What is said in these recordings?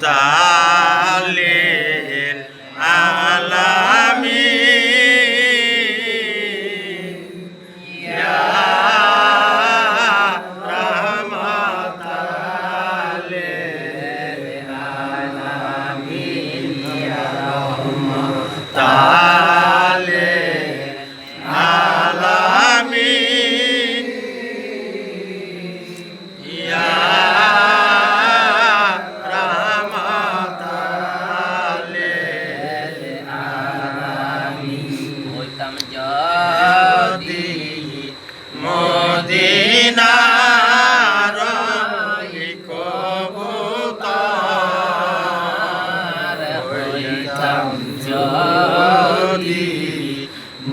তালিল আলামিন ইয়া রাহমাতাল লিল আলামিন ইয়া রাহমাতাল লিল আলামিন ইয়া মদিনার কবুতর হইতাম যদি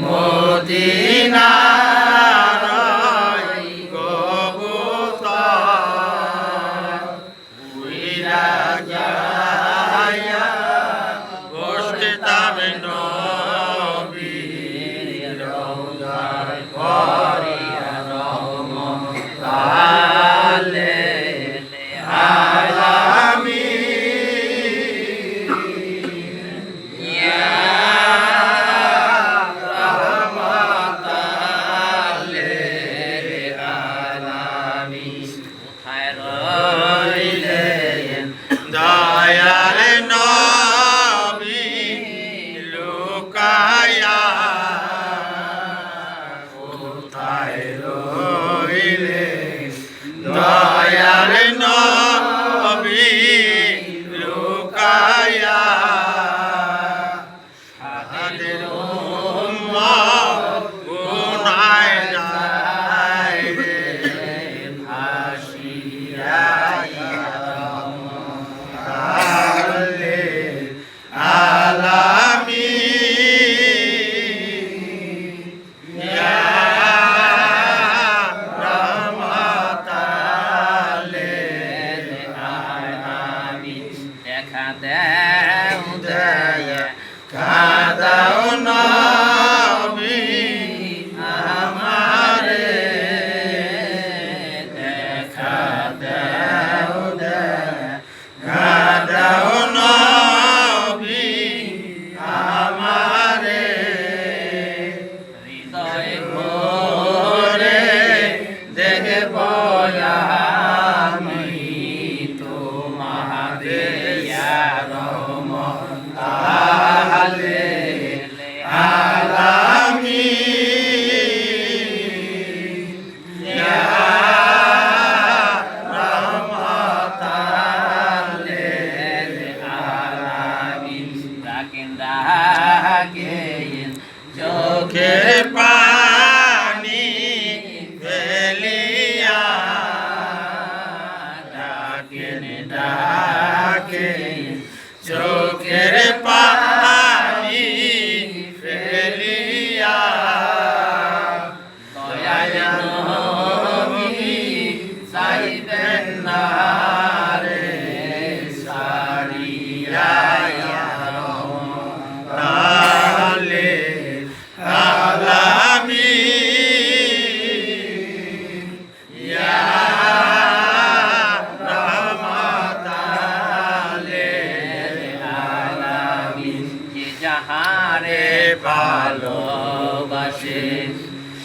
মদিনার কবুতর উইরা যাইয়া বসতাম নবীর রওজায় পরিয়া দয়াল নবী লুকায়া কোথায় রইলেন দয়াল নবী লুকায়া হাদের উম্মত গুনায় যায় রে ভাসিয়া কাদাও নবী আমারে দেখা দাও কাদাও নবী আমারে হৃদয় ভরে দেখব আমি তোমারে ইয়া রহমাতাল লিল আলামিন ইয়া রহমাতাল লিল আলামিন ডাকেন ডাকেন চোখের পানি ফেলিয়া ডাকেন ডাকেন চোখের পানি ফেলিয়া দয়াল নবী চাইবেন না রে সারিয়া ইয়া রহমাতাল লিল আলামিন ইয়া যাহারে ভালোবাসে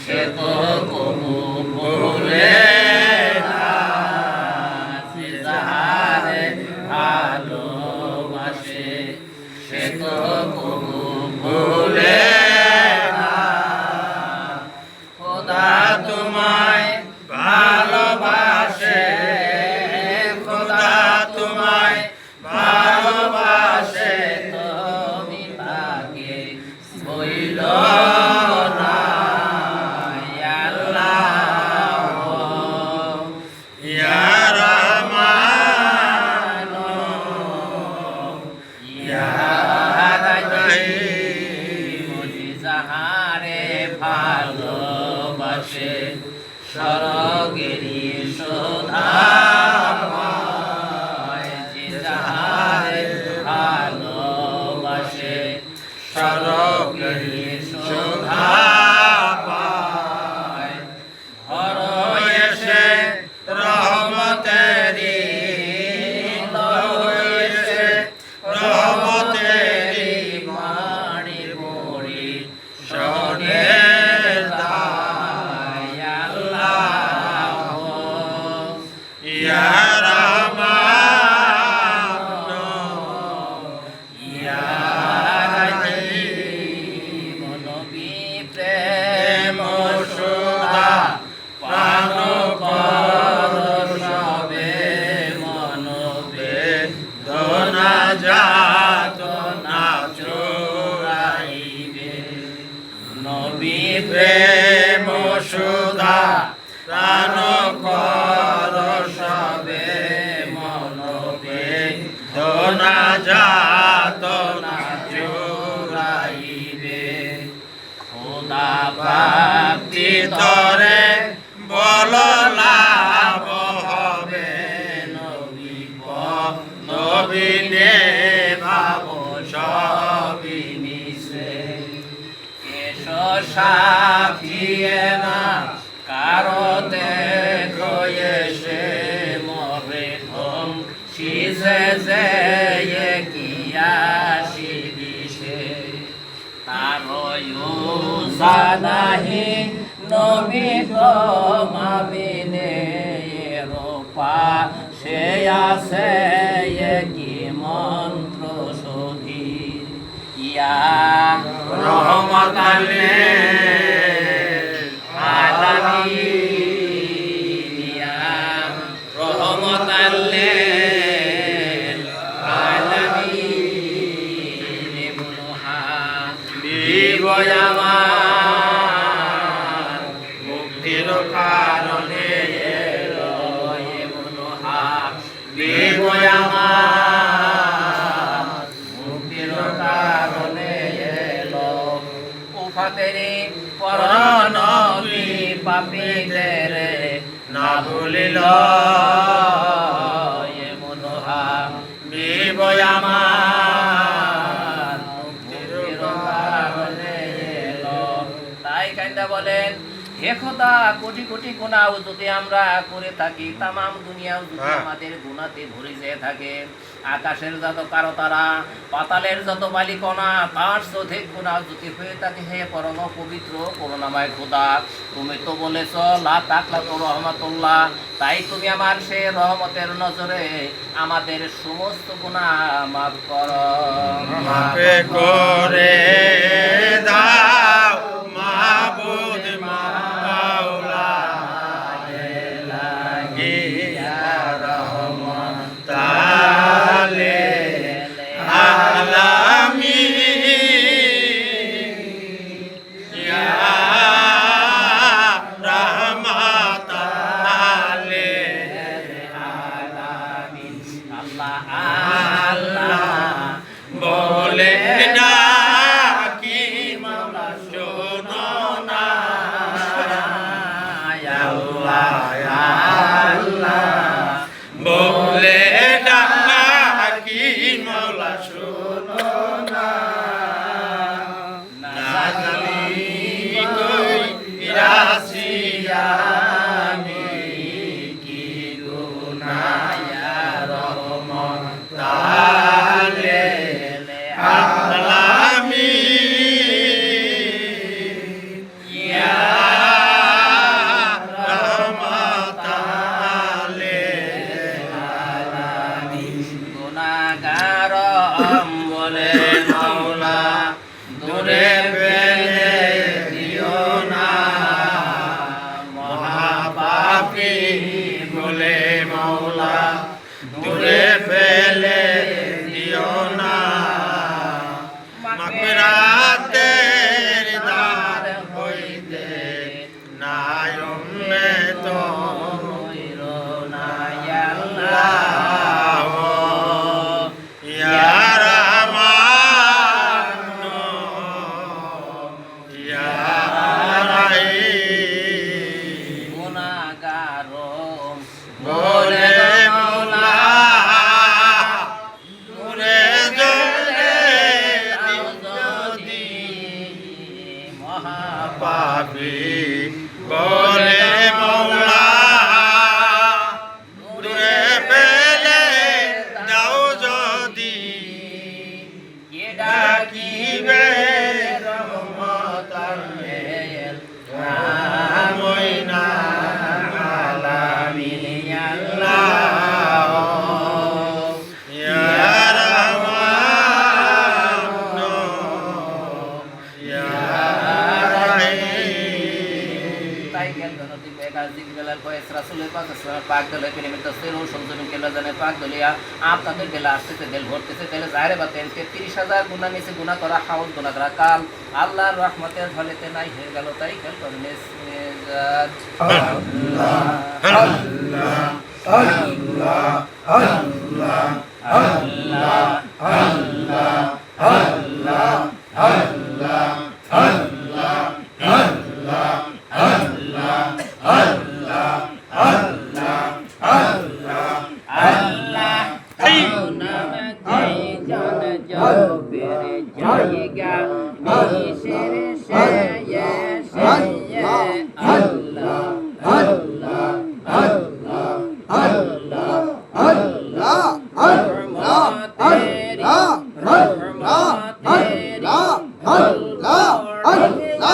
সে তো কবু ভুলে না যাহারে ভালোবাসে সে তো কবু ভুলে না খোদা তোমায় ভালোবাসে খোদা তোমায় ভালোবাসে বইল না আল্লাহ দোনা যাতনা জুড়াইবে খোদা প্রাপ্তি তরে বল লাভ হবে নবীনে ভাব সবই মিশে এসো সাথিয়ে না কারো দেখো এসে মরে ধম শিষে যে কিয়াসি দিশে তারো জানাহি নবী মাবিনে রূপা সে আছে কি মন্ত্র সধি ইয়া রহমত আলামিন ইয়া রহমত আলামিন মুনহা বিবয়ামান মুক্তির কারণে এলো মুনহা বিবয়ামান মুক্তির কারণে এলো উফাতেরি পরনবী পাপীদের না ভুলিল মুনহা বিবয়ামান মুক্তির কারণে এলো তাই কাইন্দা বলেন হে খোদা কোটি কোটি গুনাহ যদি আমরা করে থাকি তামাম দুনিয়াও যদি আমাদের গুনাহতে ভরে যেয়ে থাকে আকাশের যত কারতারা পাতালের যত বালিকণা তার অধিক গুনাহ যদি হয়ে থাকে হে পরম পবিত্র করুণাময় খোদা তুমি তো বলেছ লা তাকলাতু রহমাতুল্লাহ তাই তুমি আমার সে রহমতের নজরে আমাদের সমস্ত গুনাহ মাফ করো মাফ করে দাও মাবুদ মাওলা ইলাহি ইয়া রহমান আলামিন ইয়া রহমাত আলামিন আল্লাহ আল্লাহ বলে না কি মাওলা শোনো না আল্লাহ আল্লাহ বলে না কি মাওলা শোনো না না জানি কই রাসিয়া আমি কি গুনাহ ইয়া রহমান বলে মাওলা দূরে ফেলে দিও না মহাপাপী বলে মাওলা দূরে ফেলে দিও না মাগফিরাতের দ্বার হইতে নাই উম্মত হইরো না ইয়া আল্লাহ ইয়া রহমান ইয়া রহিম গুনাহগার বলে মাওলা দূরে চলে যদি মহাপাপী বলে মাওলা দূরে ফেলে দাও যদি কে ডাকিবে রহমতাল আমইনা আলামিন আল্লাহ ইয়া রহমান ইয়া রহিম তাই কেন নদী বেকার দিগলাল কয়েস রাসূলের পাক সাল্লাল্লাহু পাক দলে প্রেমে তসবির ও সংযমী কেলা জানে পাক দলিয়া আপনাদের বেলা আসতে দিল ভরতেছে তাহলে জাহিরে বাতেন 33000 গুনাহ নিচে গুনাহ করা হাউল গুনাহ করা কাল আল্লাহর রহমতের ঢলেতে নাই হয়ে গেল তাই খেল করনে আল্লাহ আল্লাহ আল্লাহ আল্লাহ আল্লাহ আল্লাহ আল্লাহ আল্লাহ আল্লাহ আল্লাহ আল্লাহ আল্লাহ আল্লাহ আল্লাহ নাম জয় জন জপের জায়গা মিশের সে আল্লাহ আল্লাহ আল্লাহ আল্লাহ আল্লাহ আল্লাহ তেরি আল্লাহ তেরি আল্লাহ আল্লাহ আল্লাহ আল্লাহ আল্লাহ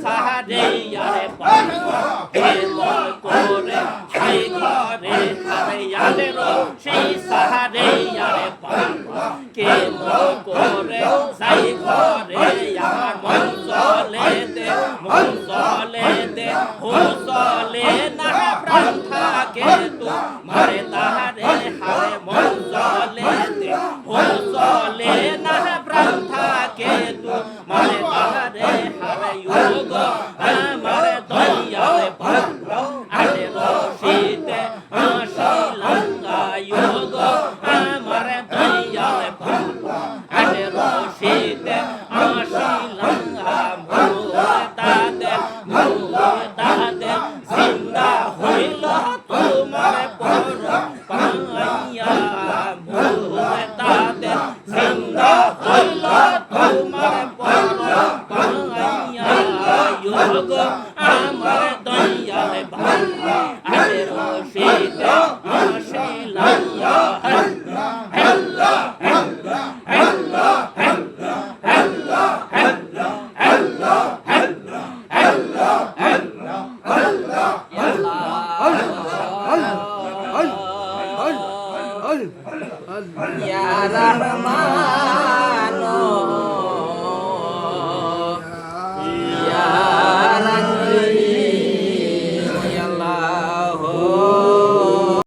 সাহারে আরে পাপা কেমন করে ঠাই ঘরে আরে আরে সেই সাহারে আরে পাপা কেমন করে যাই ঘরে আমার মন চলে দে হো চলে না প্রাণ থাকে তো মারে তাহারে হারে মন চলে দে হো চলে না প্রাণ থাকে তো মারে তাহারে হারে যোগ আমার দয়ালে পাল্লা আরে রশিদে আশিলাঙ্গা যোগ আমার দয়ালে পাল্লা আরে রশিদে আশিলাঙ্গা মুদাদে জিন্দা হইল তোমার পর পাইয়া মুদাদে জিন্দা হইল তোমার পর পাইয়া যোগ আমার দয়ালে ভাল্লা আরে রশিদে আশিলাঙ্গা আল্লাহ আল্লাহ আল্লাহ আল্লাহ আল্লাহ আল্লাহ আল্লাহ আল্লাহ